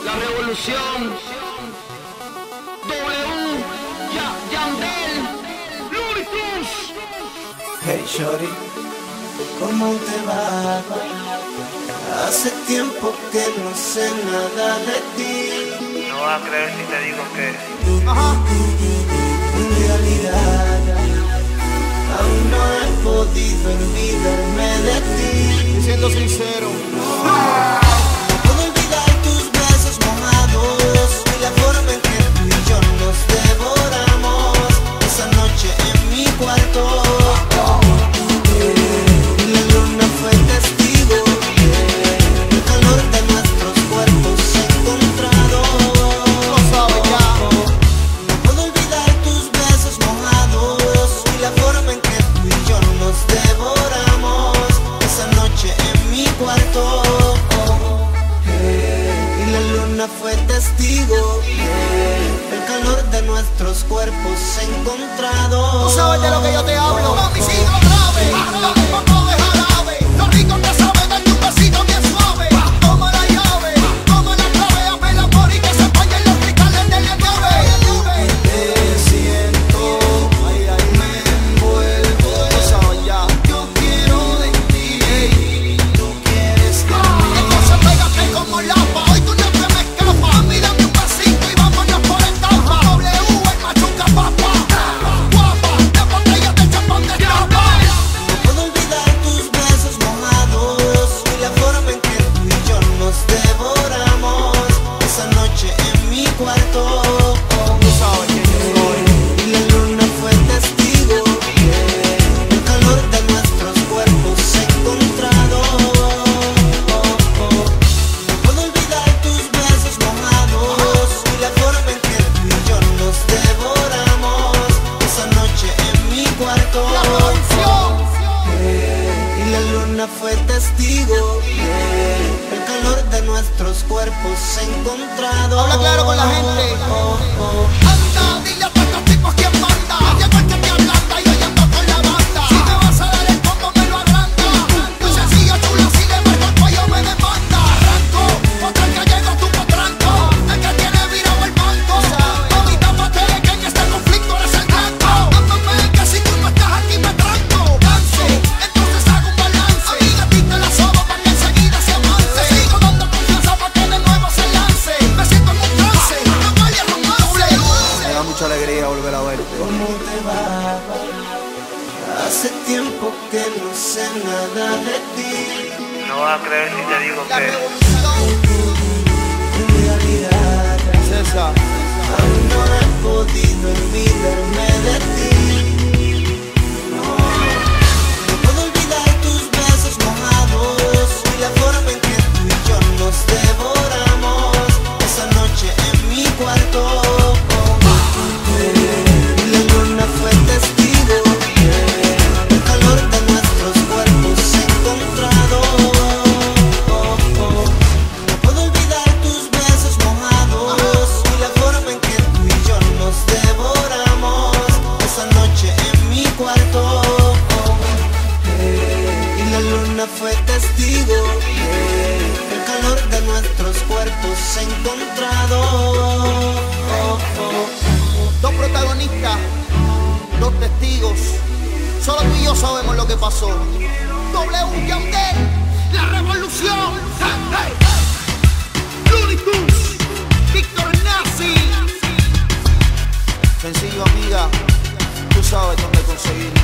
La revolución. W, Yandel, Looney Tunes. Hey shorty, ¿cómo te va? Hace tiempo que no sé nada de ti. No vas a creer si te digo que En realidad, aún no he podido olvidarme de ti. Siendo sincero, No puedo olvidar tus besos mojados y la forma en que tú y yo nos devoramos esa noche en mi cuarto. Y la luna fue testigo del calor de nuestros cuerpos encontrados. lo sabes ya. No puedo olvidar tus besos mojados y la forma en que tú y yo nos devoramos esa noche en mi cuarto. Y la luna fue testigo del calor de nuestros cuerpos encontrados. Tú sabes de lo que yo te hablo. Mami, sigue otra vez. Dame un poco de jarabe. Lo rico que sabe darte un besito bien suave. Toma la llave, toma la clave. Abre el amor y que se vayan los cristales de la llave. Te siento, me envuelvo. Tú sabes ya. Yo quiero de ti, tú quieres de mí. Entonces pégate como lapa. Hoy tú no te me escapas. Mami, dame un besito y vámonos por el tapa. W, el machuca papa. Guapa, de botella de champán de tapa. No puedo olvidar tus besos mojados y la forma en que tú y yo nos devoramos esa noche en mi cuarto. Tú sabes que yo soy. Y la luna fue testigo del calor de nuestros cuerpos encontrados. No puedo olvidar tus besos mojados y la forma en que tú y yo nos devoramos esa noche en mi cuarto. La revolución. Y la luna fue testigo del calor de nuestros cuerpos encontrados. Habla claro con la gente. Anda, dile a todos estos tipos quién manda. Llegó el que te ablanda y hoy ando con la banda. Si me vas a dar el combo me lo agranda. Muy sencillo, chula, si le marco el cuello me demanda. Arranco, otra que llego tu potranco. El que tiene virado el banco. Mami, tápate de que en este conflicto eres el blanco. Ámame que si tú no estás aquí me tranco. Danzo, entonces hago un balance. Amiga, a ti te la sobo pa' que enseguida se avance. Sigo dando confianza pa' que de nuevo se lance. Me siento en un trance, no vaya romance. me da mucha alegría volver a verte. ¿Cómo te va? Hace tiempo que no sé nada de ti. No vas a creer si te digo La que revolución. En realidad, César. aún no he podido olvidarme de ti. No puedo olvidar tus besos mojados y la forma en que tú y yo nos devoramos esa noche en mi cuarto. Y la luna fue testigo del calor de nuestros cuerpos encontrados. No puedo olvidar tus besos mojados y la forma en que tú y yo nos devoramos esa noche en mi cuarto. Y la luna fue testigo del calor de nuestros cuerpos encontrados. Dos protagonistas, dos testigos. Solo tú y yo sabemos lo que pasó. W, Yandel, la revolución. Hey, hey. Looney Tunes, Víctor Nazi. Sencillo, amiga, tú sabes dónde conseguirlo.